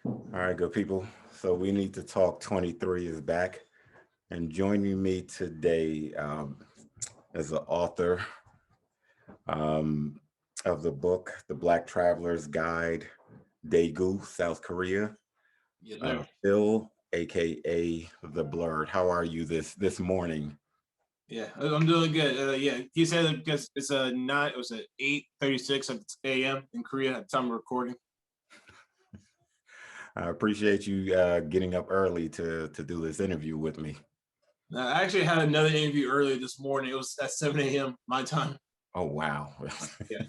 All right, good people. So we need to talk 23 is back. And joining me today is the author um, of the book, The Black Traveler's Guide, Daegu, South Korea, Yes, sir. Phil, aka the Blerd. How are you this morning? Yeah, I'm doing good. Yeah, he said it because it's a nine. It was at 8:36 a.m. in Korea at the time of recording. I appreciate you getting up early to do this interview with me. I actually had another interview earlier this morning. It was at 7 a.m. my time. Oh wow. Yeah.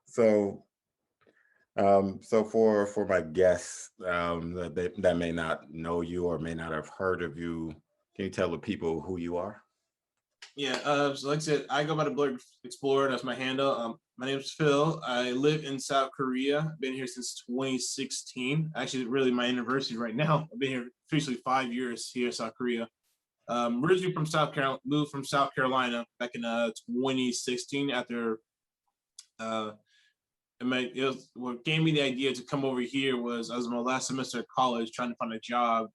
So so for my guests that may not know you or may not have heard of you, can you tell the people who you are? Yeah. So like I said, I go by the Blerd Explorer. That's my handle. My name is Phil. I live in South Korea. I've been here since 2016. Actually, really my anniversary right now. I've been here officially 5 years here in South Korea. Originally from South Carolina, moved from South Carolina back in 2016 after uh, what gave me the idea to come over here was I was in my last semester of college trying to find a job,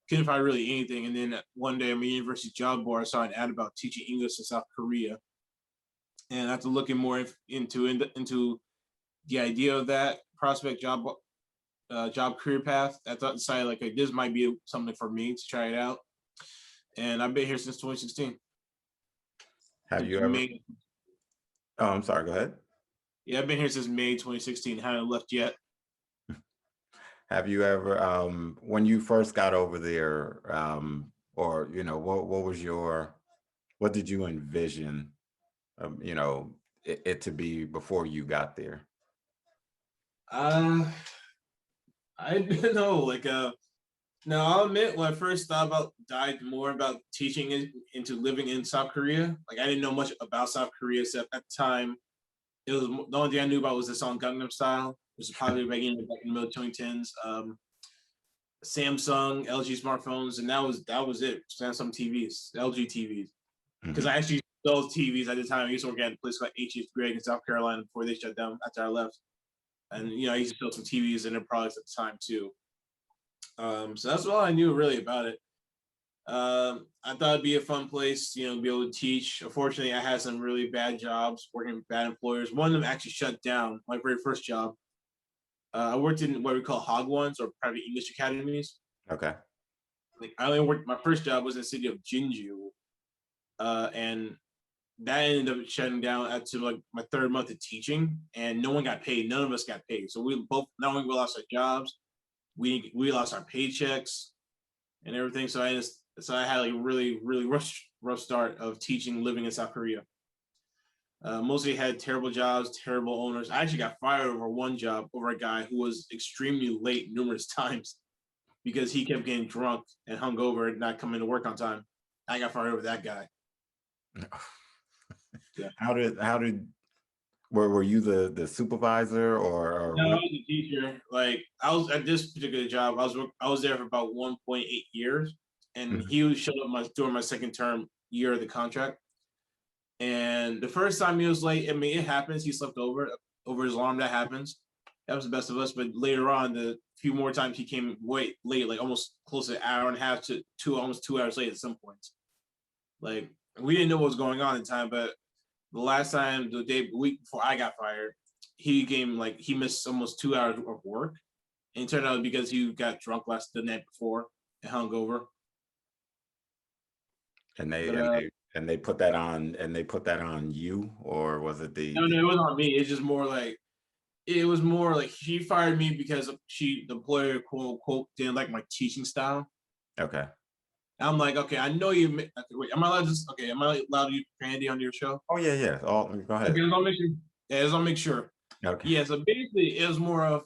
couldn't find really anything, and then one day on my university job board I saw an ad about teaching English in South Korea, and after looking more into the idea of that prospect job career path, I thought decided like this might be something for me to try it out, and I've been here since 2016. Have Since you ever? May, Oh, I'm sorry. Go ahead. yeah, I've been here since May 2016. Haven't left yet. Have you ever, when you first got over there, or what was what did you envision, it to be before you got there? Uh, I don't know. Now I'll admit when I first thought about dived more about teaching into living in South Korea. Like I didn't know much about South Korea except at the time it was the only thing I knew about was the song Gangnam Style, which was popular back in the middle 2010s. Samsung, LG smartphones, and that was it. Samsung TVs, LG TVs. Because Hmm. I actually those TVs at the time. I used to work at a place called HF Greg in South Carolina before they shut down after I left. And I used to build some TVs and their products at the time too. So that's all I knew really about it. I thought it'd be a fun place, to be able to teach. Unfortunately, I had some really bad jobs working with bad employers. One of them actually shut down my very first job. I worked in what we call Hagwons or private English academies. Okay. Like I only worked. My first job was in the city of Jinju, and that ended up shutting down at to like my third month of teaching, and no one got paid. None of us got paid. So we both not only we lost our jobs, we lost our paychecks and everything. So I had like a really rough start of teaching living in South Korea. Mostly had terrible jobs, terrible owners. I actually got fired over one job over a guy who was extremely late numerous times because he kept getting drunk and hungover and not coming to work on time. I got fired over that guy. Yeah. How did were you the supervisor or No, I what? was a teacher. Like I was at this particular job, I was there for about 1.8 years, and Mhm. he showed up during my second term year of the contract. And the first time he was late, I mean, it happens. He slept over his alarm. That happens. That was the best of us. But later on, the few more times he came way late, like almost close to an hour and a half to almost 2 hours late at some points. Like we didn't know what was going on at the time, but the last time, the week before I got fired, he came like he missed almost 2 hours of work, and it turned out because he got drunk the night before and hungover. And they But and they and they put that on you, or was it no, the it wasn't on me. It's just more like it was more like she fired me because the employer quote unquote didn't like my teaching style. okay? And I'm like, okay, I know you. Wait, am I allowed to? Okay, am I allowed to use profanity on your show? Oh yeah, yeah. All go ahead. Okay, let's all make sure. Yeah, let's all make sure. Okay. Yeah, so basically, it was more of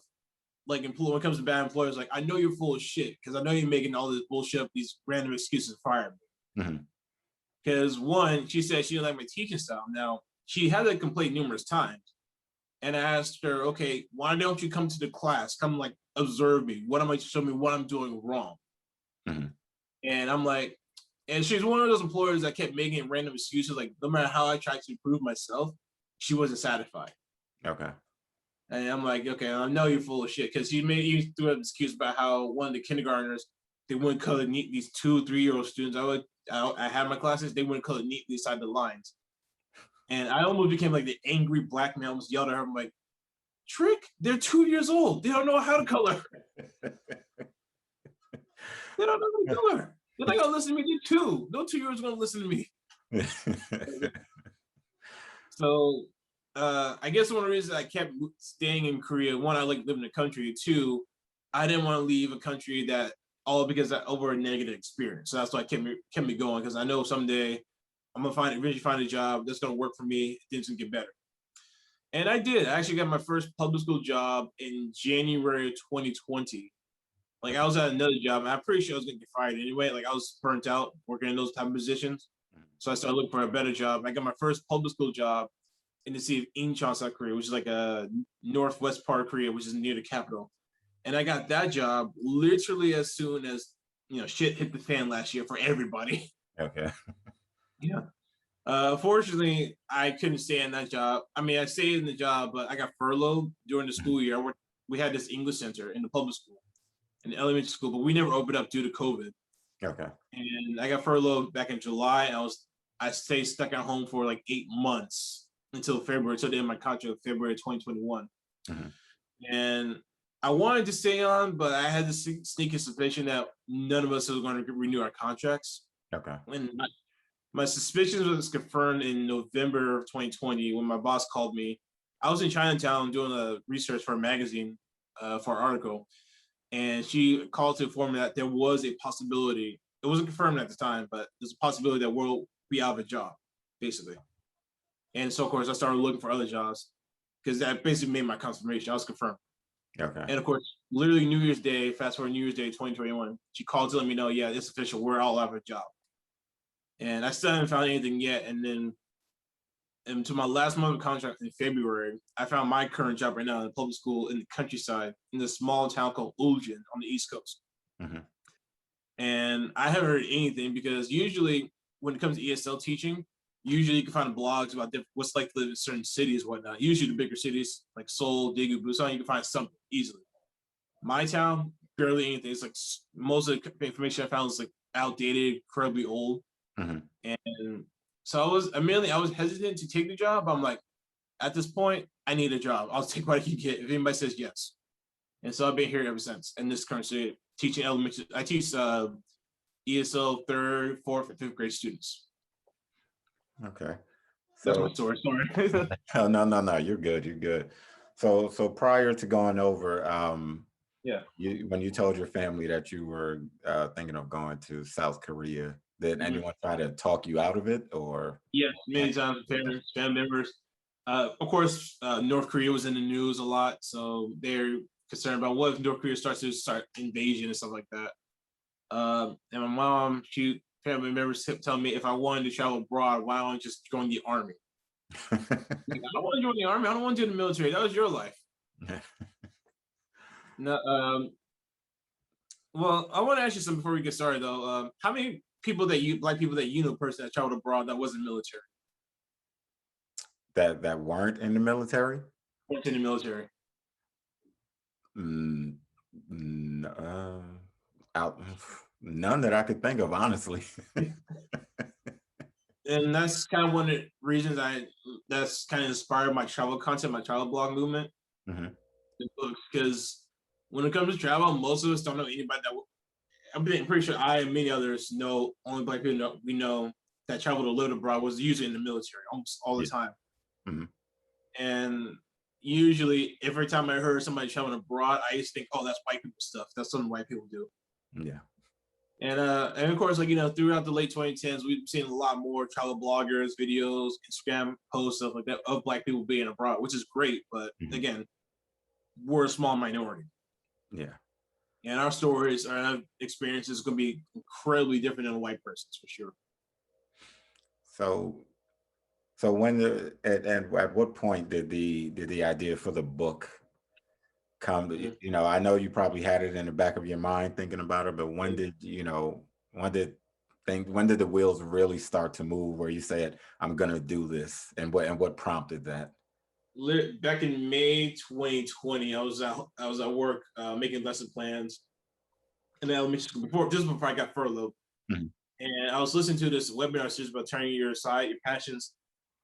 like when it comes to bad employers, like I know you're full of shit because I know you're making all this bullshit up, these random excuses to fire me. Hmm. Because one, she said she didn't like my teaching style. Now she had that complaint numerous times, and I asked her, okay, why don't you come to the class? Come like observe me. What am I show me what I'm doing wrong? Hmm. And I'm like, and she's one of those employers that kept making random excuses. Like no matter how I tried to improve myself, she wasn't satisfied. Okay. And I'm like, okay, I know you're full of shit, because he threw up this excuse about how one of the kindergartners, they wouldn't color neat, these 2-3-year-old students. I had my classes, they wouldn't color neatly beside the lines. And I almost became like the angry black man. I almost yelled at her. I'm like, Trick, they're 2 years old. They don't know how to color. They don't know how to color. They're not gonna listen to me. They're 2. No 2-year-olds gonna listen to me. So I guess one of the reasons I kept staying in Korea, one, I like living in the country. 2, I didn't want to leave a country that all because over a negative experience. So that's why it kept me going, because I know someday I'm gonna eventually find a job that's gonna work for me. Things can get better. And I did. I actually got my first public school job in January of 2020. Like, I was at another job, and I'm pretty sure I was gonna get fired anyway. Like, I was burnt out working in those type of positions. So I started looking for a better job. I got my first public school job in the city of Incheon, South Korea, which is like a northwest part of Korea, which is near the capital. And I got that job literally as soon as, shit hit the fan last year for everybody. Okay. Yeah. Fortunately, I couldn't stay in that job. I mean, I stayed in the job, but I got furloughed during the school year. We had this English center in the public school, in the elementary school, but we never opened up due to COVID. Okay. And I got furloughed back in July. And I stayed stuck at home for like 8 months until February, until the end of my contract, February 2021. And I wanted to stay on, but I had this sneaky suspicion that none of us was going to renew our contracts. Okay. And my suspicions was confirmed in November of 2020 when my boss called me. I was in Chinatown doing a research for a magazine for an article, and she called to inform me that there was a possibility. It wasn't confirmed at the time, but there's a possibility that we'll be out of a job, basically. And so, of course, I started looking for other jobs, because that basically made my confirmation. I was confirmed. Okay. And of course, literally New Year's Day, fast forward New Year's Day 2021, she called to let me know, yeah, it's official. We're all out of a job. And I still haven't found anything yet. And then into my last month of contract in February, I found my current job right now in a public school in the countryside in this small town called Ulsan on the East Coast. And I haven't heard anything, because usually when it comes to ESL teaching, usually you can find blogs about what's like to live in certain cities, whatnot. Usually the bigger cities like Seoul, Daegu, Busan, you can find something easily. My town, barely anything. It's like most of the information I found is like outdated, incredibly old. And so I was hesitant to take the job. I'm like, at this point, I need a job. I'll take what I can get if anybody says yes. And so I've been here ever since. And this current state, teaching elementary. I teach ESL 3rd, 4th, and 5th grade students. Okay. That's my story. Sorry. Oh, no. You're good. You're good. So prior to going over, when you told your family that you were thinking of going to South Korea, did anyone try to talk you out of it, or? Yes, many times. Parents, family members. Of course, North Korea was in the news a lot, so they're concerned about what if North Korea starts invasion and stuff like that. And my mom, family members kept telling me if I wanted to travel abroad, why don't I just join the army? I don't want to join the army. I don't want to do the military. That was your life. No, well, I want to ask you something before we get started, though. How many black people that you know personally that traveled abroad that wasn't military? That weren't in the military? Weren't in the military. None that I could think of, honestly. And that's kind of one of the reasons that's kind of inspired my travel content, my travel blog movement. Because when it comes to travel, most of us don't know anybody I'm pretty sure I and many others know only black people we know that traveled or lived abroad was usually in the military almost all the time. And usually every time I heard somebody traveling abroad, I used to think, oh, that's white people stuff. That's something white people do. Yeah. And of course, like, throughout the late 2010s, we've seen a lot more travel bloggers, videos, Instagram posts, stuff like that of black people being abroad, which is great. But again, we're a small minority. Yeah. And our stories, our experiences are going to be incredibly different than a white person's, for sure. So when at what point did the idea for the book come? I know you probably had it in the back of your mind thinking about it, but when did the wheels really start to move where you said, I'm gonna do this, and what prompted that? back in May 2020, I was at work making lesson plans in the elementary school before I got furloughed. Mhm. And I was listening to this webinar series about turning your passions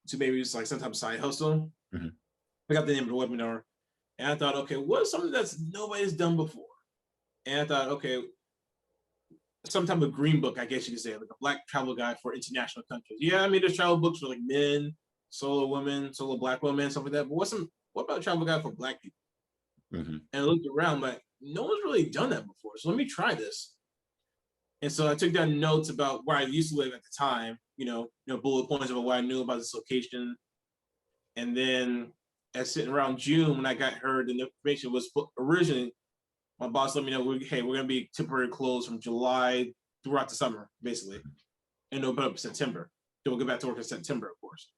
to maybe it's like some type of side hustle. Mhm. I got the name of the webinar. And I thought, okay, what's something that's nobody's done before? And I thought, okay, some type of green book, I guess you could say, like a black travel guide for international countries. Yeah, I mean, there's travel books for like men, solo women, solo black women, stuff like that. But what about a travel guide for black people? Mhm. And I looked around, like, no one's really done that before. So let me try this. And so I took down notes about where I used to live at the time, bullet points about what I knew about this location. And then sitting around June when I got heard, and the information was originally, my boss let me know, we're going to be temporary closed from July throughout the summer, basically, and open up in September. Then we'll get back to work in September, of course.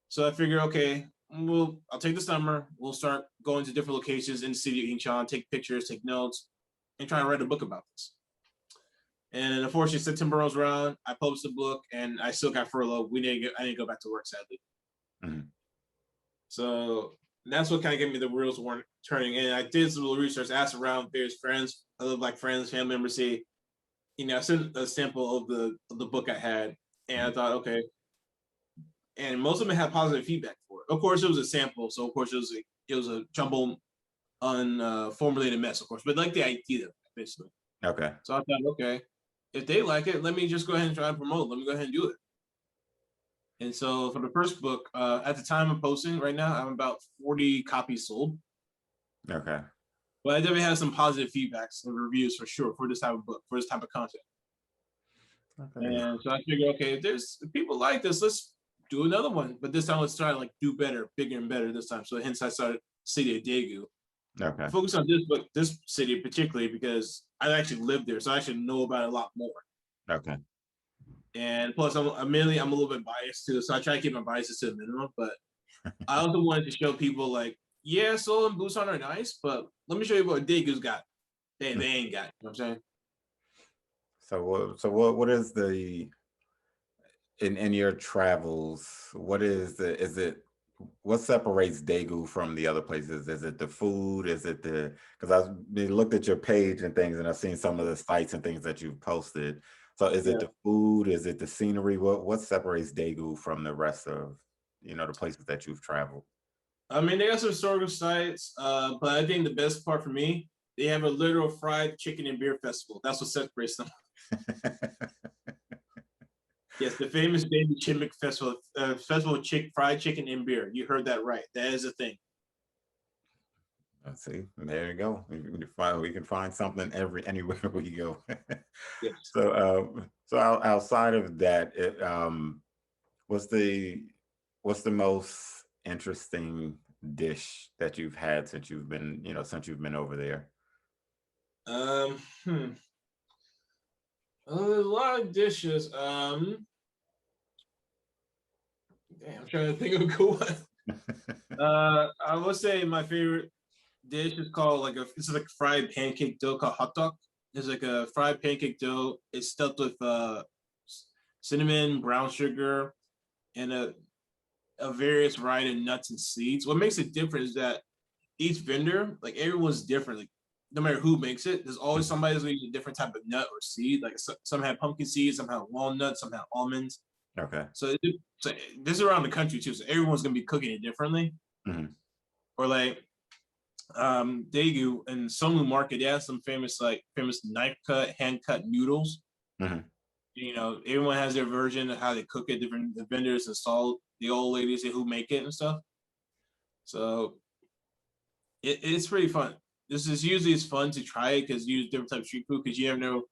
So I figured, okay, I'll take the summer. We'll start going to different locations in the city of Incheon, take pictures, take notes, and try to write a book about this. And unfortunately, September rolls around. I published the book, and I still got furloughed. I didn't go back to work, sadly. Mhm. So that's what kind of gave me the wheels turning. And I did some little research, asked around various friends, other black friends, family members, say, I sent a sample of the book I had, and I thought, okay. And most of them had positive feedback for it. Of course, it was a sample, so of course it was a jumbled, unformulated mess, of course, but like the idea, basically. Okay. So I thought, okay, if they like it, let me just go ahead and try and promote. Let me go ahead and do it. And so for the first book, at the time of posting right now, I'm about 40 copies sold. Okay. But I definitely have some positive feedbacks and reviews for sure for this type of book, for this type of content. Okay. And so I figured, okay, if people like this, let's do another one. But this time let's try to like do better, bigger and better this time. So hence I started City of Daegu. Okay. Focus on this book, this city particularly because I actually lived there, so I actually know about it a lot more. Okay. And plus, I'm a little bit biased too, so I try to keep my biases to the minimum. But I also wanted to show people like, yeah, Seoul and Busan are nice, but let me show you what Daegu's got. They ain't got. You know what I'm saying? What is the in your travels? What separates Daegu from the other places? Is it the food? Is it because looked at your page and things, and I've seen some of the sites and things that you've posted. So is it Yeah. the food? Is it the scenery? What separates Daegu from the rest of the places that you've traveled? I mean, they got some historical sites, but I think the best part for me, they have a literal fried chicken and beer festival. That's what separates them. Yes, the famous Baby Chimmick Festival, festival of fried chicken and beer. You heard that right. That is a thing. Let's see. There you go. We can find something anywhere we go. Yes. So outside of that, what's the what's the most interesting dish that you've had since you've been over there? Um, hmm. There's a lot of dishes. I'm trying to think of a cool one. I would say my favorite dish is called it's like fried pancake dough called hot dog. It's like a fried pancake dough. It's stuffed with cinnamon, brown sugar, and a various variety of nuts and seeds. What makes it different is that each vendor, like everyone's different. Like no matter who makes it, there's always somebody who's gonna use a different type of nut or seed. Like some have pumpkin seeds, some have walnuts, some have almonds. Okay. So this is around the country too. So everyone's gonna be cooking it differently. Mm-hmm. Or like Daegu and Songwoo Market, they have some famous knife cut, hand cut noodles. Mm-hmm. Everyone has their version of how they cook it. Different the vendors install the old ladies who make it and stuff. So it's pretty fun. This is usually it's fun to try it because you use different types of street food because you never know.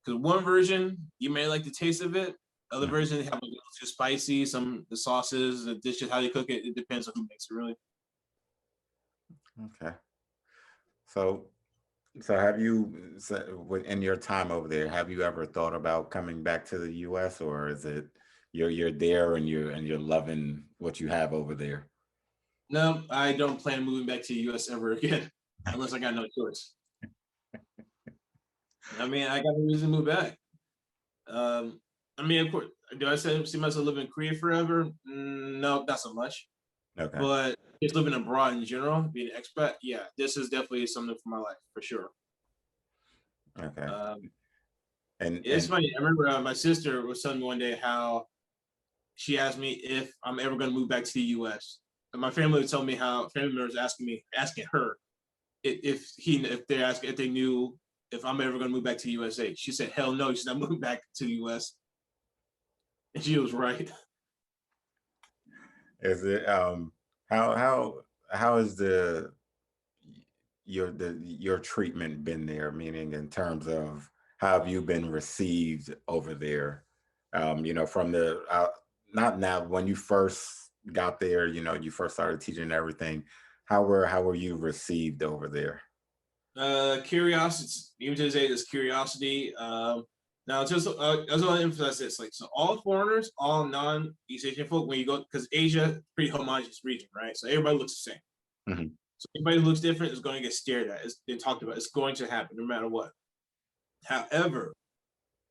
Because one version you may like the taste of it. Other Mm-hmm. version they have a little too spicy. Some the sauces, the dishes, how they cook it. It depends on who makes it really. Okay. So have you, in your time over there, have you ever thought about coming back to the U.S., or is it you're there and you're loving what you have over there? No, I don't plan moving back to the U.S. ever again, unless I got no choice. I mean, I got no reason to move back. I mean, of course, do I see myself living in Korea forever? No, not so much. Okay. But just living abroad in general, being an expat, yeah, this is definitely something for my life for sure. Okay. Um, it's And funny. I remember my sister was telling me one day how she asked me if I'm ever going to move back to the U.S. And my family would tell me how family members asking her if they knew if I'm ever going to move back to the USA. She said, "Hell no, she's not moving back to the U.S." And she was right. is it how is your treatment been there? Meaning in terms of how have you been received over there? From the not now when you first got there, you first started teaching and everything. How were you received over there? Curiosity, even to this day, there's curiosity. Now, just I just want to emphasize this: like, so all foreigners, all non-East Asian folk, when you go, because Asia, pretty homogenous region, right? So everybody looks the same. Hmm. So anybody who looks different is going to get stared at. It's been talked about. It's going to happen no matter what. However,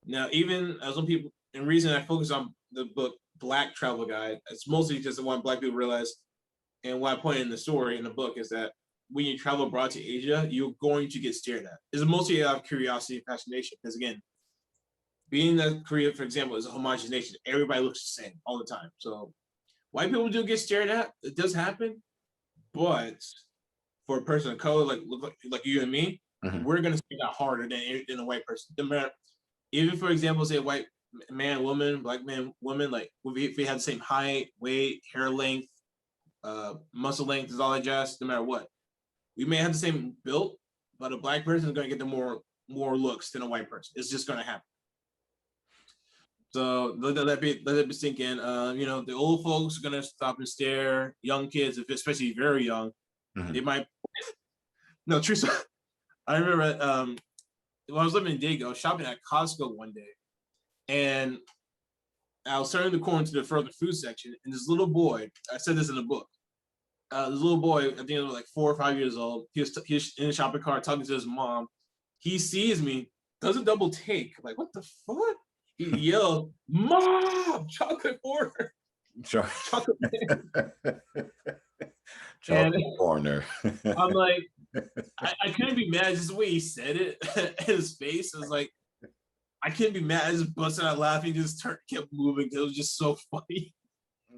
now even as some people, and reason I focus on the book Black Travel Guide, it's mostly just the one Black people realize, and what I point in the story in the book is that when you travel abroad to Asia, you're going to get stared at. It's mostly out of curiosity and fascination. Because again, being that Korea, for example, is a homogenous nation, everybody looks the same all the time. So white people do get stared at. It does happen, but for a person of color, like you and me, Hmm. we're gonna stand out harder than a white person. Even for example, say white man, woman, black man, woman, like if we had the same height, weight, hair length, muscle length, is all that jazz, no matter what. We may have the same build, but a black person is going to get the more looks than a white person. It's just going to happen. So let that be sink in. The old folks are going to stop and stare. Young kids, if especially very young, Hmm. they might. No, true. I remember when I was living in Daegu, I was shopping at Costco one day, and I was turning the corner to the further food section, and this little boy. I said this in the book. This little boy, I think he was like 4 or 5 years old. He was in a shopping cart talking to his mom. He sees me, does a double take. I'm like, what the fuck? He yelled, "Mom, chocolate order, Sure. chocolate." And Chocolate corner. I'm like, I couldn't be mad. Just the way he said it, his face was like, I couldn't be mad. I just busted out laughing. Just kept moving. It was just so funny.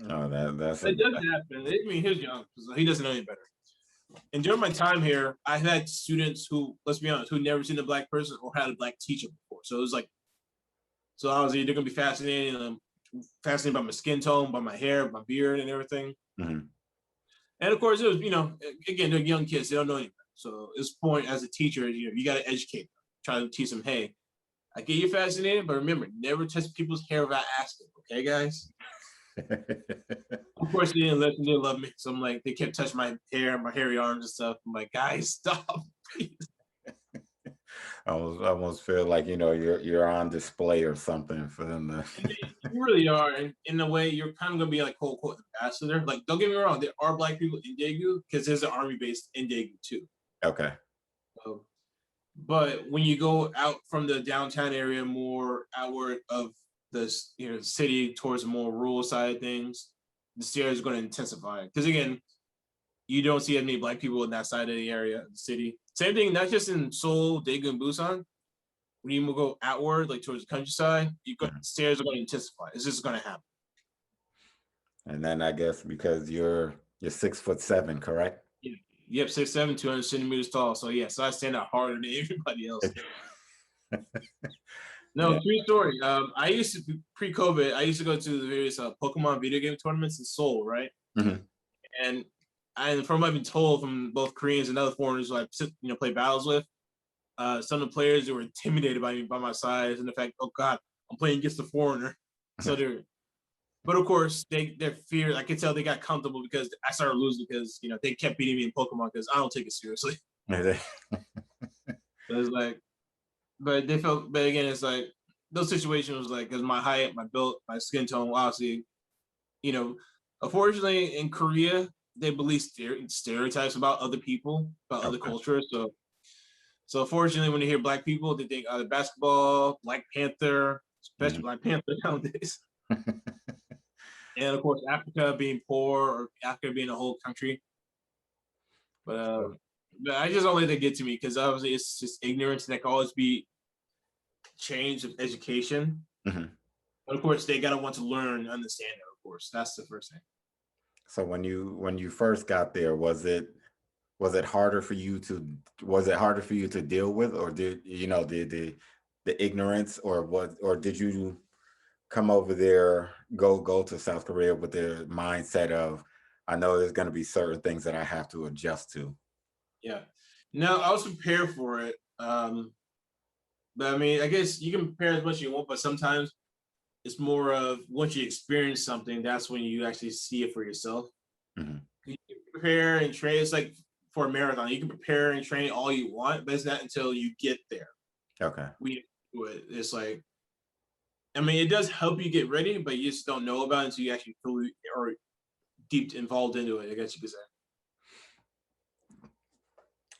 Oh, that's It does happen. I mean, he was young, so he doesn't know any better. And during my time here, I've had students who, let's be honest, who never seen a black person or had a black teacher before. So it was like, so I was either gonna be fascinated by my skin tone, by my hair, my beard, and everything. Mhm. And of course, it was, again, they're young kids; they don't know anything. So it's point as a teacher, you got to educate them, try to teach them, hey, I get you fascinated, but remember, never touch people's hair without asking. Okay, guys. Of course, they didn't listen. They didn't love me. So I'm like, they kept touching my hair, my hairy arms and stuff. I'm like, guys, stop. I almost feel like you're on display or something for them to. You really are. And in a way, you're kind of going to be like, quote, unquote, ambassador. Like, don't get me wrong. There are black people in Daegu because there's an army base in Daegu too. Okay. So, but when you go out from the downtown area, more outward of the city towards the more rural side of things, the stairs are going to intensify. Because again, you don't see as many black people in that side of the area of the city. Same thing, not just in Seoul, Daegu, and Busan. When you go outward, like towards the countryside, Mhm. stairs are going to intensify. It's just going to happen. And then I guess because you're 6'7", correct? Yeah. Yep, 6'7", 200 centimeters tall. So yeah, so I stand out harder than everybody else. No, Yeah. true story. I used to pre-COVID. I used to go to the various Pokemon video game tournaments in Seoul, right? Mhm. And from what I've been told from both Koreans and other foreigners who I play battles with, some of the players who were intimidated by me, by my size, and the fact, oh God, I'm playing against a foreigner. So they're, but of course, their fear. I could tell they got comfortable because I started losing because they kept beating me in Pokemon because I don't take it seriously. So it's like, but they felt, but again, it's like those situations was like because my height, my build, my skin tone, obviously, you know, unfortunately in Korea they believe stereotypes about other people, about other Okay. cultures. So unfortunately, when they hear black people, they think either basketball, Black Panther, especially Mhm. Black Panther nowadays. And of course, Africa being poor, or Africa being a whole country. But I just don't let that get to me, because obviously it's just ignorance, and that can always be change of education. Mhm. But of course, they gotta want to learn and understand it. Of course, that's the first thing. So when you first got there, was it harder for you to was it harder for you to deal with, or did you know the ignorance, or what, or did you come over there, go to South Korea with the mindset of, I know there's going to be certain things that I have to adjust to. Yeah. No, I was prepared for it. But I mean, I guess you can prepare as much as you want, but sometimes it's more of once you experience something, that's when you actually see it for yourself. Mhm. You can prepare and train. It's like for a marathon, you can prepare and train all you want, but it's not until you get there. Okay. We do it. It's like, I mean, it does help you get ready, but you just don't know about it until you actually fully or deep involved into it, I guess you could say.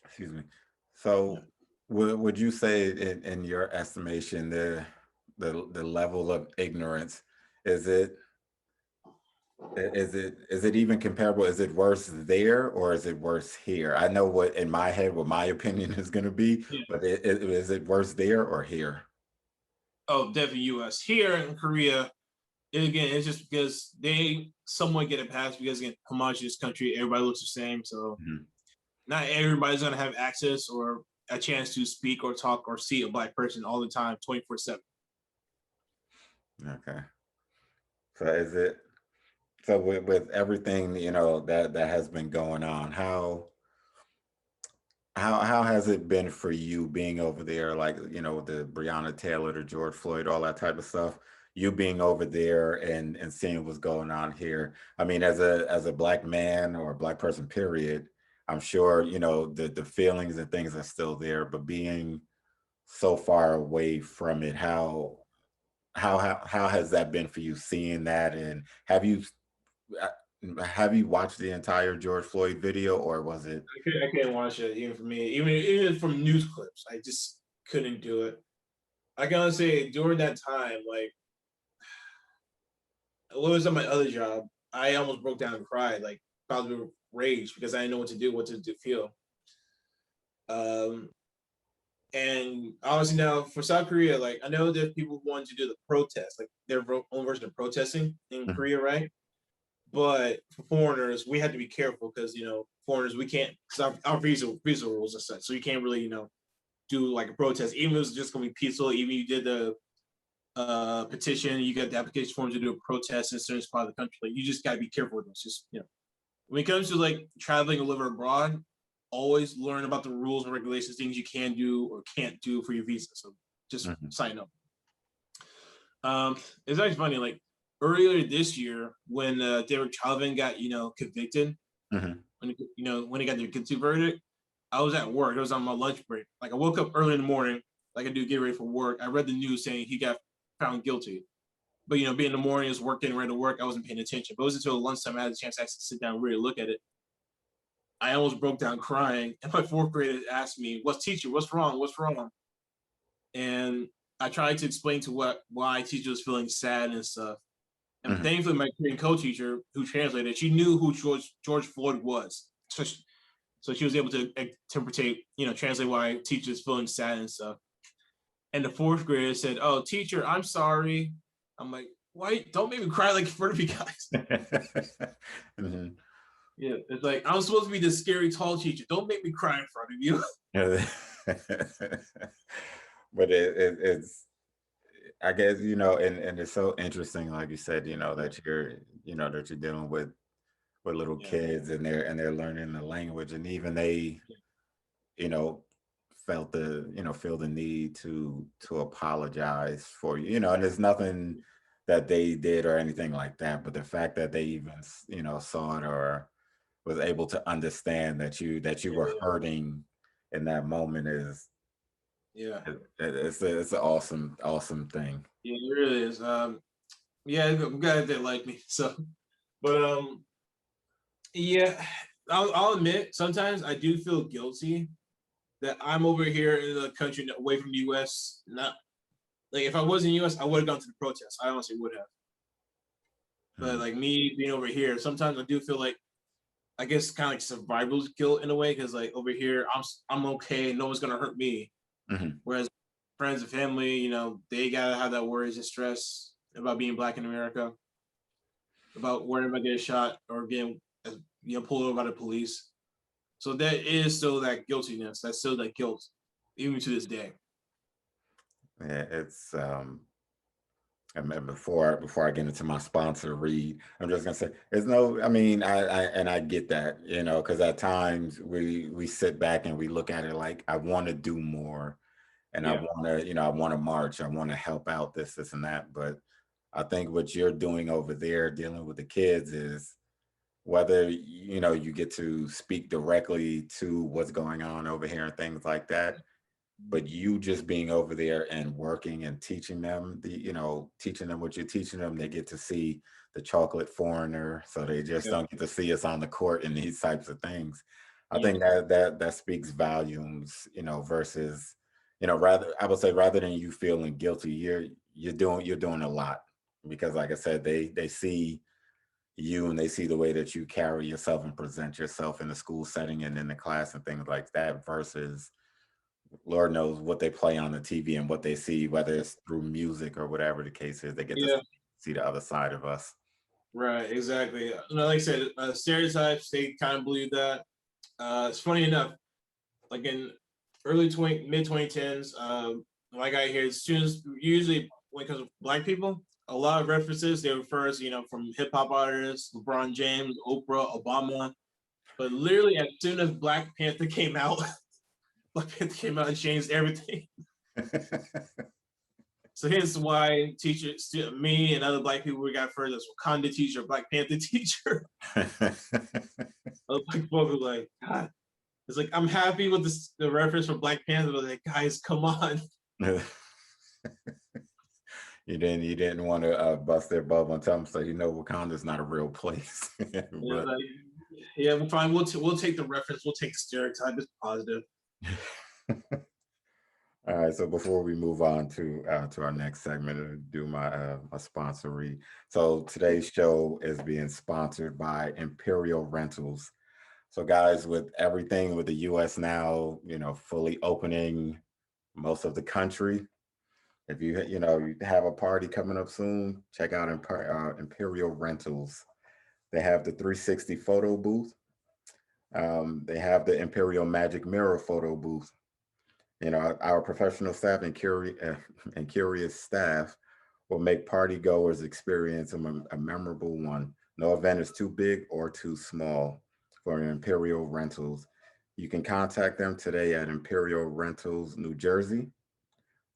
Excuse me. Yeah. So would you say in your estimation the level of ignorance, is it is it even comparable? Is it worse there or is it worse here? I know what in my head what my opinion is going to be, Yeah. but is it worse there or here? Oh, definitely US. Here in Korea, and again, it's just because they somewhat get a pass because again, homogenous country, everybody looks the same. So Mhm. not everybody's gonna have access or a chance to speak or talk or see a black person all the time, 24/7. Okay. So is it so with everything that has been going on, how has it been for you being over there, like the Breonna Taylor, the George Floyd, all that type of stuff? You being over there and seeing what's going on here. I mean, as a black man or a black person, period, I'm sure the feelings and things are still there, but being so far away from it, how has that been for you, seeing that? And have you watched the entire George Floyd video, or was it? I can't watch it even for me, even from news clips. I just couldn't do it. I can only say during that time, like what was on my other job, I almost broke down and cried, like probably rage because I didn't know what to do, what to feel. Um, And obviously now for South Korea, like I know there's people who want to do the protest, like their own version of protesting in Mhm. Korea, right? But for foreigners, we have to be careful because foreigners we can't, cause our visa rules and such, so you can't really do like a protest, even if it's just gonna be peaceful. Even if you did the petition, you got the application form to do a protest in a certain part of the country. Like you just gotta be careful with this. Just when it comes to like traveling or living abroad, always learn about the rules and regulations, things you can do or can't do for your visa. So just Mhm. sign up. It's actually funny, like earlier this year when Derek Chauvin got, convicted, Mhm. when he got the guilty verdict, I was at work. It was on my lunch break. Like I woke up early in the morning, like I do get ready for work. I read the news saying he got found guilty. But being in the morning, I was working, ready to work, I wasn't paying attention. But it was until lunchtime I had a chance to actually sit down and really look at it. I almost broke down crying. And my fourth grader asked me, "What's teacher? What's wrong? What's wrong?" And I tried to explain to why teacher was feeling sad and stuff. And Mhm. thankfully, my Korean co-teacher who translated, she knew who George Floyd was, so she was able to interpret, translate why teachers feeling sad and stuff. And the fourth grader said, "Oh, teacher, I'm sorry." I'm like, "Why? Don't make me cry like in front of you guys." Mhm. Yeah, it's like I'm supposed to be the scary tall teacher. Don't make me cry in front of you. But it's, I guess, and it's so interesting, like you said, Yeah, that you're dealing with little yeah, kids, and they're learning the language, and even they, yeah, you know, feel the need to apologize for and there's nothing that they did or anything like that, but the fact that they even, saw it or was able to understand that you were yeah, hurting in that moment is yeah. it's an awesome thing. Yeah, it really is. Yeah, I'm glad they like me. So, but yeah, I'll admit sometimes I do feel guilty that I'm over here in the country away from the U.S. Not like if I was in the U.S., I would have gone to the protest. I honestly would have. But like me being over here, sometimes I do feel like, I guess, kind of like survival guilt in a way, because like over here, I'm okay, no one's gonna hurt me. Mm-hmm. Whereas friends and family, they gotta have that worries and stress about being Black in America, about worrying about getting shot or getting pulled over by the police. So that is still that guiltiness. That's still that guilt, even to this day. Yeah, it's and before I get into my sponsor read, I'm just gonna say there's no. I mean, I get that, because at times we sit back and we look at it like I want to do more, and I Yeah, want to, I want to march, I want to help out this and that. But I think what you're doing over there, dealing with the kids, is whether you get to speak directly to what's going on over here and things like that, but you just being over there and working and teaching them teaching them what you're teaching them. They get to see the chocolate foreigner, so they just yeah, don't get to see us on the court and these types of things. I yeah, think that speaks volumes, versus, rather, I would say, rather than you feeling guilty, you're doing a lot, because like I said, they see you and they see the way that you carry yourself and present yourself in the school setting and in the class and things like that, versus Lord knows what they play on the TV and what they see, whether it's through music or whatever the case is. They get to yeah. see the other side of us. Right, exactly. Like I said, stereotypes, they kind of believe that. It's funny enough, like in mid 2010s, like I hear students usually, when it comes to Black people, a lot of references they refer us, from hip hop artists, LeBron James, Oprah, Obama. But literally, as soon as Black Panther came out, Black Panther came out and changed everything. So hence why me and other Black people, we got first as Wakanda teacher, Black Panther teacher. Other Black people were like, God, it's like, I'm happy with the reference for Black Panther, but like, guys, come on. You didn't want to bust their bubble and tell them, so Wakanda's not a real place. Yeah, But like, yeah, we're fine. We'll take the reference. We'll take the stereotype. It's positive. all right, so before we move on to our next segment and do my sponsor read, so today's show is being sponsored by Imperial Rentals. So guys, with everything with the US now, fully opening most of the country, if you have a party coming up soon, check out Imperial Rentals. They have the 360 photo booth. They have the Imperial Magic Mirror photo booth. Our professional staff and curious staff will make party goers experience a memorable one. No event is too big or too small for Imperial Rentals. You can contact them today at Imperial Rentals, New Jersey,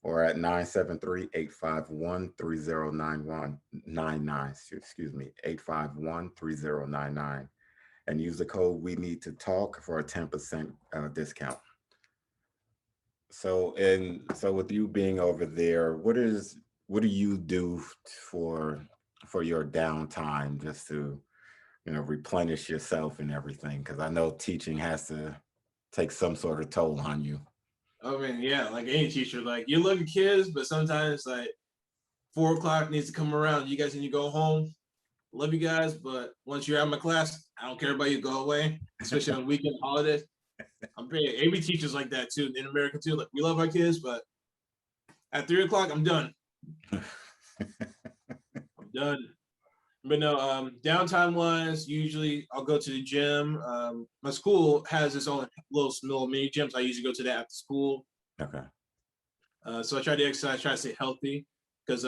or at 973-851-3099, excuse me, 851-3099, and use the code we need to talk for a 10% discount. So with you being over there, what do you do for your downtime, just to replenish yourself and everything? Because I know teaching has to take some sort of toll on you. I mean, yeah, like any teacher, like you love your kids, but sometimes like 4 o'clock needs to come around. You guys need to go home. Love you guys, but once you're out of my class, I don't care about you. Go away, especially on weekend holidays. I'm paying AB teachers like that too in America too. Like we love our kids, but at 3 o'clock, I'm done. I'm done. But no, downtime wise, usually I'll go to the gym. My school has its own little mini gyms. I usually go to that after school. Okay. So I try to exercise, try to stay healthy, because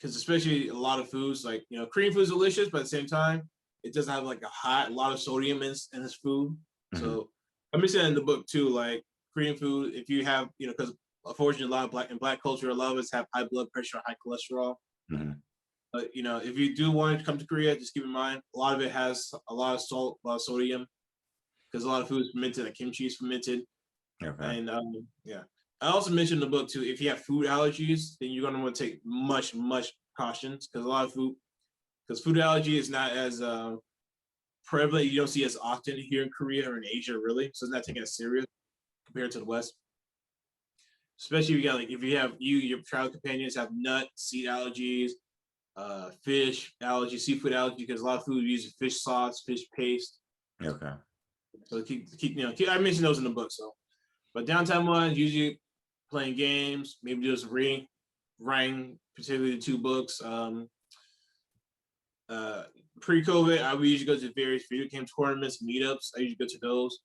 especially a lot of foods, like Korean food is delicious, but at the same time, it doesn't have like a lot of sodium in this food. Mhm. So I'm mentioning that in the book too, like Korean food, if you have, because unfortunately a lot of black culture, a lot of us have high blood pressure, high cholesterol. Mhm. But if you do want to come to Korea, just keep in mind a lot of it has a lot of salt, a lot of sodium, because a lot of food is fermented, like kimchi is fermented. Okay. And yeah. I also mentioned in the book too, if you have food allergies, then you're gonna want to take much precautions, because a lot of food allergy is not as prevalent. You don't see as often here in Korea or in Asia, really. So it's not taken as serious compared to the West. Especially if you have your travel companions have nut, seed allergies, fish allergy, seafood allergy, because a lot of food uses fish sauce, fish paste. Okay. So I mentioned those in the book. So, but downtime wise, usually playing games, maybe just reading, writing, particularly the two books. Pre-COVID, I would usually go to various video game tournaments, meetups. I usually go to those.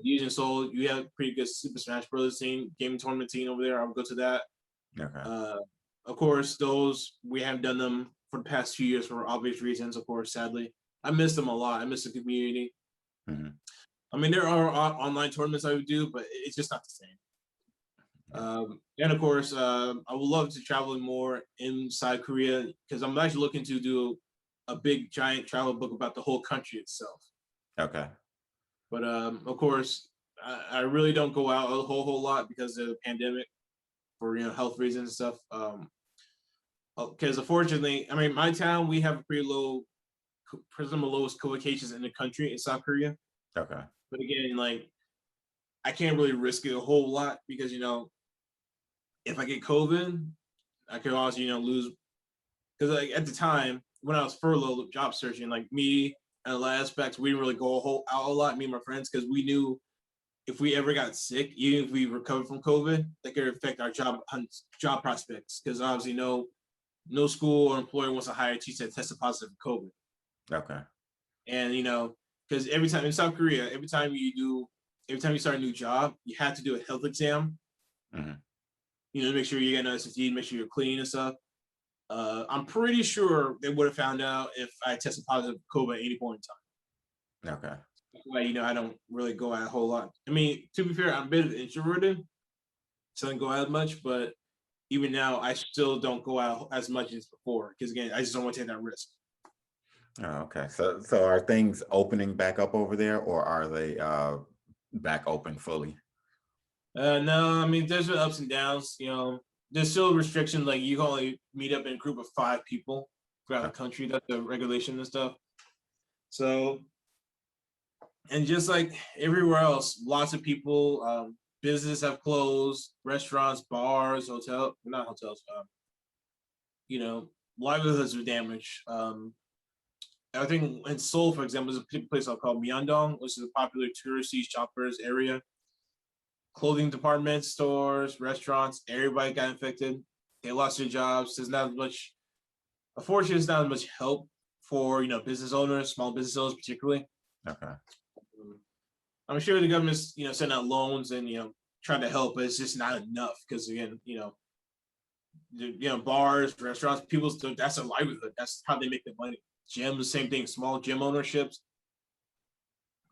Using Seoul, you have a pretty good Super Smash Brothers team, gaming tournament team over there. I would go to that. Okay. Of course, those we haven't done them for the past 2 years for obvious reasons. Of course, sadly, I miss them a lot. I miss the community. I mean, there are online tournaments I would do, but it's just not the same. And of course, I would love to travel more inside Korea because I'm actually looking to do a big giant travel book about the whole country itself. Okay. But of course, I really don't go out a whole lot because of the pandemic for health reasons and stuff. Because unfortunately, I mean, my town, we have a pretty low, some of the lowest COVID cases in the country in South Korea. Okay. But again, like I can't really risk it a whole lot because if I get COVID, I could also lose. Because like at the time when I was furloughed job searching, like me and a lot of aspects, we didn't really go out a lot, me and my friends, because we knew if we ever got sick, even if we recovered from COVID, that could affect our job prospects. Because obviously, no school or employer wants to hire a teacher that tested positive for COVID. Okay. And because every time in South Korea, every time you start a new job, you have to do a health exam. Make sure you get an SSD, make sure you're clean and stuff. I'm pretty sure they would have found out if I tested positive for COVID at any point in time. Okay. That's why I don't really go out a whole lot. I mean, to be fair, I'm a bit introverted, so I don't go out much. But even now, I still don't go out as much as before because again, I just don't want to take that risk. Oh, okay. So are things opening back up over there, or are they back open fully? No, I mean, there's been ups and downs. There's still restrictions. Like you can only meet up in a group of 5 people throughout the country. That's the regulation and stuff. So, and just like everywhere else, lots of people, businesses have closed, restaurants, bars, not hotels. Livelihoods are damaged. I think in Seoul, for example, there's a particular place called Myeongdong, which is a popular touristy shoppers area. Clothing departments, stores, restaurants, everybody got infected. They lost their jobs. Unfortunately, there's not as much help for business owners, small business owners particularly. Okay. I'm sure the government's sending out loans and trying to help, but it's just not enough because again, bars, restaurants, that's their livelihood. That's how they make their money. Gyms, same thing. Small gym ownerships.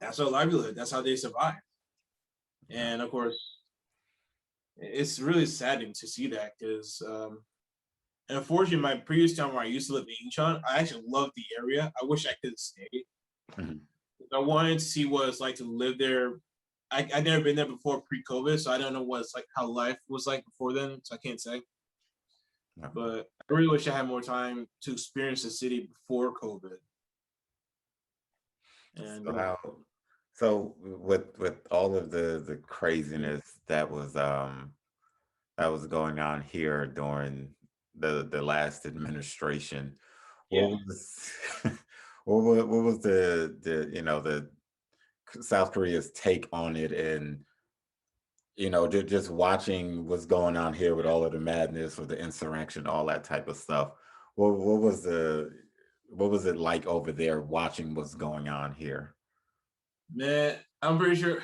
That's their livelihood. That's how they survive. And of course, it's really saddening to see that because, and unfortunately, my previous town where I used to live in Incheon, I actually loved the area. I wish I could stay. I wanted to see what it's like to live there. I'd never been there before pre-COVID, so I don't know what it's like, how life was like before then, so I can't say. But I really wish I had more time to experience the city before COVID. And so with all of the craziness that was going on here during the last administration, what was what was the South Korea's take on it, and just watching what's going on here with all of the madness with the insurrection, all that type of stuff. What was it like over there watching what's going on here? Man, I'm pretty sure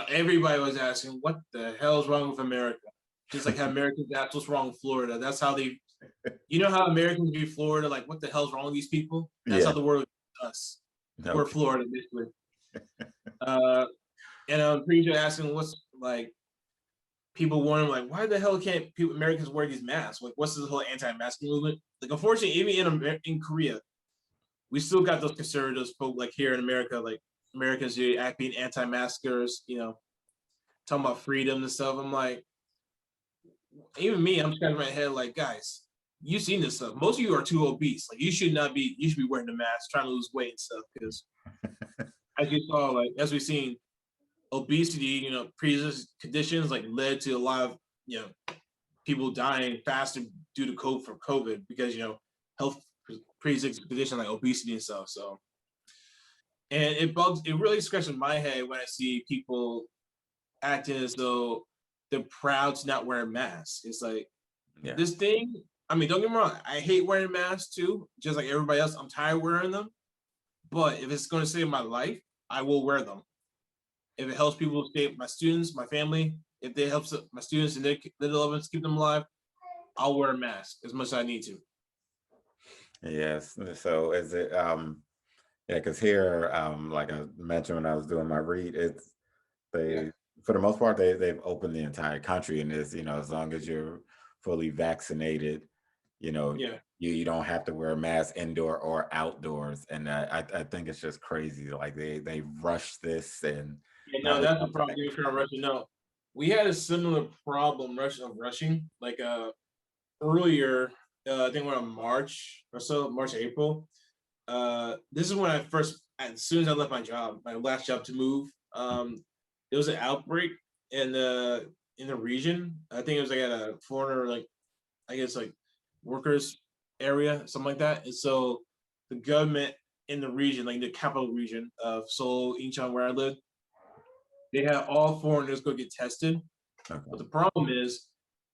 everybody was asking, what the hell is wrong with America? Just like how Americans ask what's wrong with Florida. That's how they, how Americans view Florida, like what the hell's wrong with these people? That's how the world views us. Okay. We're Florida, basically. And I'm pretty sure asking what's like, people wondering like, why the hell can't Americans wear these masks? Like, what's this whole anti-mask movement? Like, unfortunately, even in Korea, we still got those conservatives, like here in America, like Americans being anti-maskers, talking about freedom and stuff. I'm like, even me, I'm scratching my head like, guys, you've seen this stuff. Most of you are too obese. Like, you should be wearing the mask, trying to lose weight and stuff. Because as you saw, like, as we've seen, obesity, pre-existing conditions like led to a lot of, people dying faster due to COVID because health pre-existing condition like obesity and stuff. So, and it really scratches my head when I see people acting as though they're proud to not wear masks. It's like this thing. I mean, don't get me wrong. I hate wearing masks too, just like everybody else. I'm tired of wearing them. But if it's going to save my life, I will wear them. If it helps people save my students, my family, if it helps my students and their loved ones keep them alive, I'll wear a mask as much as I need to. Yes. So is it because here, like I mentioned when I was doing my read, it's for the most part they've opened the entire country, and it's as long as you're fully vaccinated, you don't have to wear a mask indoor or outdoors. And I think it's just crazy. Like they rush this, and that's the problem. Rushing. No, we had a similar problem rushing like earlier. I think around March or so, March, April. This is when as soon as I left my job, my last job to move, there was an outbreak in the region. I think it was like at a foreigner, workers area, something like that. And so the government in the region, like the capital region of Seoul, Incheon, where I live, they had all foreigners go get tested. Okay. But the problem is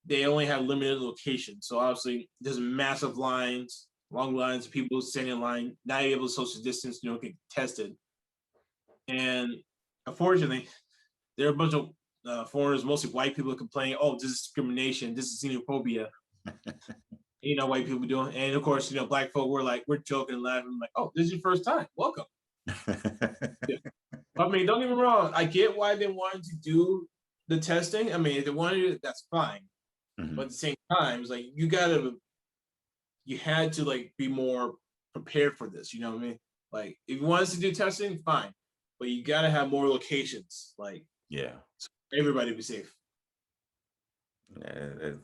they only have limited locations. So obviously there's massive lines, long lines of people standing in line, not able to social distance, get tested. And unfortunately, there are a bunch of foreigners, mostly white people, complaining, "Oh, this is discrimination. This is xenophobia." White people doing, and of course, black folk we're joking and laughing, like, "Oh, this is your first time. Welcome." I mean, don't get me wrong. I get why they wanted to do the testing. I mean, if they wanted it, that's fine. Mm-hmm. But at the same time, it's like you had to be more prepared for this. You know what I mean? Like, if you want us to do testing, fine, but you got to have more locations. So everybody be safe. Yeah,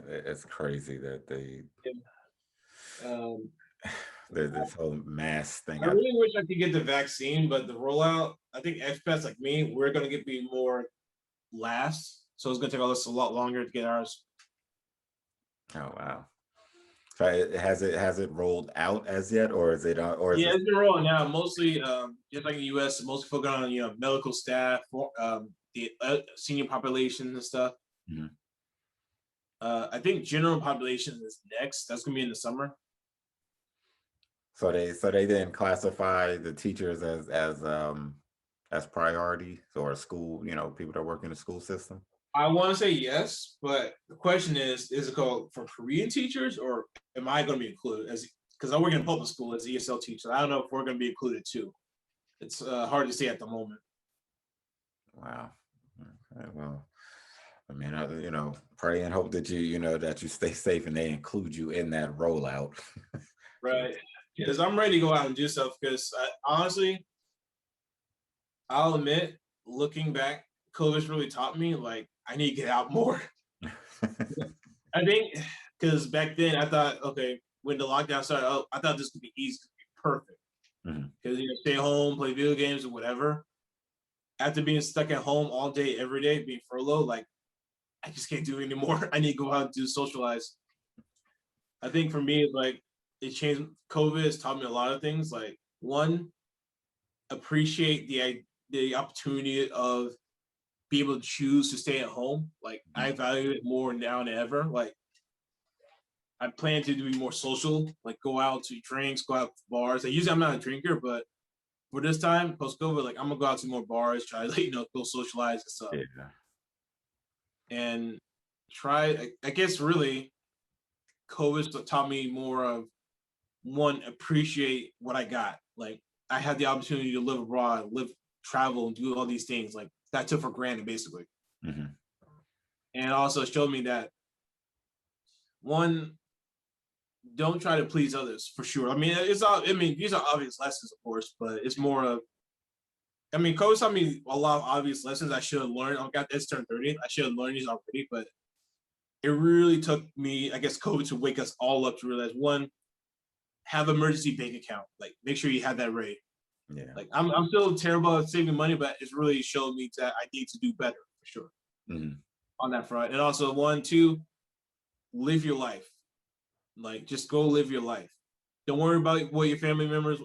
it's crazy that they this whole mask thing. I really wish I could get the vaccine, but the rollout, I think expats like me, we're gonna be more last, so it's gonna take us a lot longer to get ours. Oh wow! So has it rolled out as yet, or is it? It's been rolling out. Mostly, just like in the U.S., mostly focused on medical staff, the senior population and stuff. Mm-hmm. I think general population is next. That's gonna be in the summer. So they didn't classify the teachers as priority or school, people that work in the school system. I want to say yes, but the question is it called for Korean teachers, or am I going to be included because I work in public school as ESL teacher. I don't know if we're going to be included too. It's hard to say at the moment. Wow. Okay, well, I mean, pray and hope that that you stay safe and they include you in that rollout. Right. Because I'm ready to go out and do stuff. Because honestly, I'll admit, looking back, COVID's really taught me I need to get out more. I think because back then I thought, okay, when the lockdown started, I thought this could be easy, perfect. Because stay home, play video games or whatever. After being stuck at home all day, every day, being furloughed, I just can't do it anymore. I need to go out and do socialize. I think for me, it changed. COVID has taught me a lot of things. One, appreciate the opportunity of be able to choose to stay at home. I value it more now than ever. I plan to be more social, go out to drinks, go out to bars. Usually I'm not a drinker, but for this time, post-COVID, I'm gonna go out to more bars, try to go socialize and stuff. Yeah. And try, I guess really, COVID taught me more of one, appreciate what I got. I had the opportunity to live abroad, travel, and do all these things. That I took for granted, basically. Mm-hmm. And also showed me that one, don't try to please others for sure. I mean, these are obvious lessons, of course, but it's more of, COVID taught me a lot of obvious lessons I should have learned. I got this turn 30. I should have learned these already, but it really took me, I guess, COVID to wake us all up to realize, one, have emergency bank account. Make sure you have that ready. Yeah. I'm still terrible at saving money, but it's really showed me that I need to do better for sure. Mm-hmm. On that front. And also 1, 2, live your life. Like, just go live your life. Don't worry about what your family members.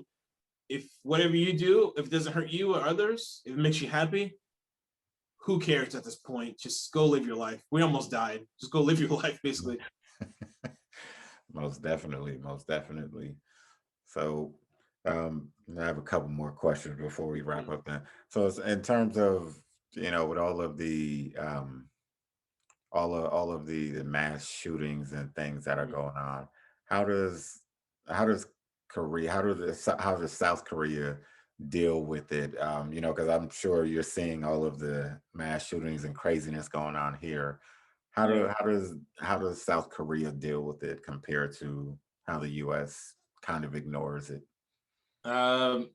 If whatever you do, if it doesn't hurt you or others, if it makes you happy, who cares at this point? Just go live your life. We almost died. Just go live your life, basically. Most definitely, most definitely. So I have a couple more questions before we wrap up then. So it's in terms of, with all of the mass shootings and things that are going on, how does how does how does South Korea deal with it? Because I'm sure you're seeing all of the mass shootings and craziness going on here. Yeah. How does South Korea deal with it compared to how the US kind of ignores it? Um,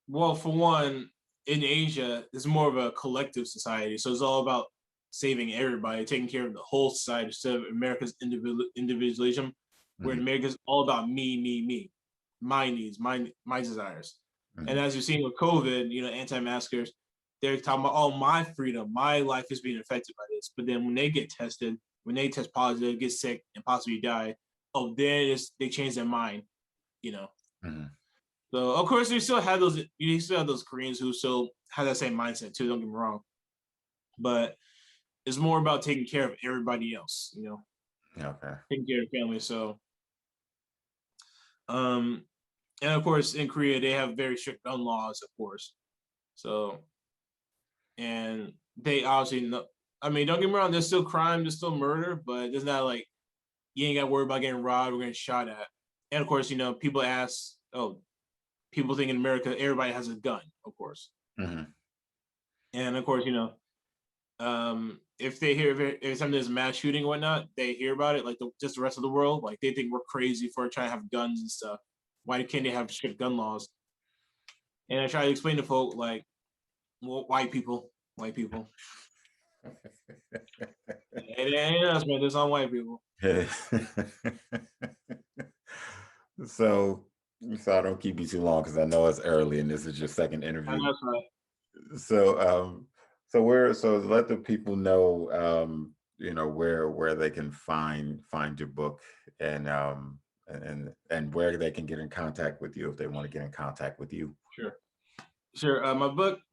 well, for one, in Asia, it's more of a collective society. So it's all about saving everybody, taking care of the whole society instead of America's individualism, where in Mhm, America is all about me, my needs, my desires. And mhm, as you've seen with COVID, anti-maskers, they're talking about, oh, my freedom, my life is being affected by this. But then when they get tested, when they test positive, get sick, and possibly die, oh, they change their mind, you know. mhm. So of course you still have those Koreans who still have that same mindset too, don't get me wrong. But it's more about taking care of everybody else, Okay. taking care of family. So um and of course in Korea they have very strict gun laws, of course. So and they obviously know, I mean, don't get me wrong, there's still crime, there's still murder, but it's not like you ain't gotta worry about getting robbed or getting shot at. And of course, people ask, oh, people think in America everybody has a gun, of course. Mhm. And of course, if they hear if something is mass shooting and whatnot, they hear about it like just the rest of the world. Like they think we're crazy for trying to have guns and stuff. Why can't they have strict gun laws? And I try to explain to folk like, well, white people. It ain't us, man. There's on white people. So, so I don't keep you too long because I know it's early and this is your second And interview. that's right. So, so let the people know, where they can find your book and and where they can get in contact with you if they want to get in contact with you. Sure. Sure.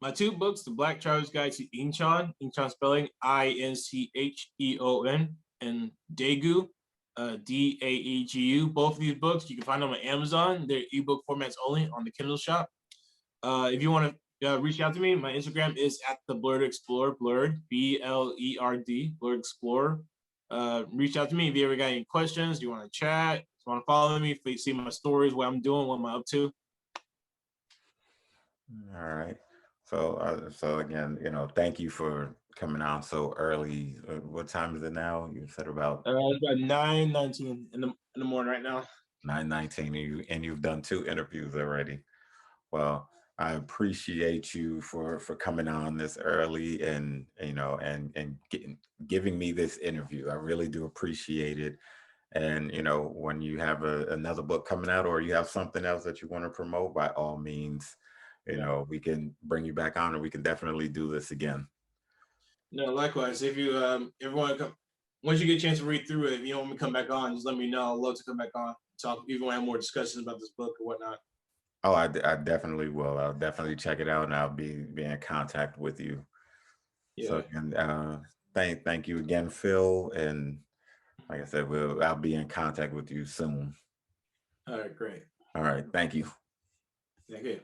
My two books, The Black Traveler's Guide to Incheon spelling Incheon, and Daegu, Daegu. Both of these books you can find them on Amazon. They're ebook formats only on the Kindle shop. If you want to reach out to me, my Instagram is at the Blerd Explorer, Blerd, Blerd, Blerd Explorer. Reach out to me if you ever got any questions. You want to chat? You want to follow me? If you see my stories, what I'm doing, what I'm up to. All right. So, so again, thank you for coming on so early. What time is it now? You said about It's about 9:19 in the morning right now. 9:19, and you've done two interviews already. Well, I appreciate you for coming on this early and giving me this interview. I really do appreciate it. And when you have another book coming out or you have something else that you want to promote, by all means, Yeah. we can bring you back on and we can definitely do this again. No, likewise. If you want to come, once you get a chance to read through it, if you want me to come back on, just let me know. I'd love to come back on. Talk. If you want to have more discussions about this book or whatnot. Oh, I definitely will. I'll definitely check it out and I'll be in contact with you. So Yeah. again, thank you again, Phil. And like I said, I'll be in contact with you soon. All right. Great. All right. Thank you. Thank you.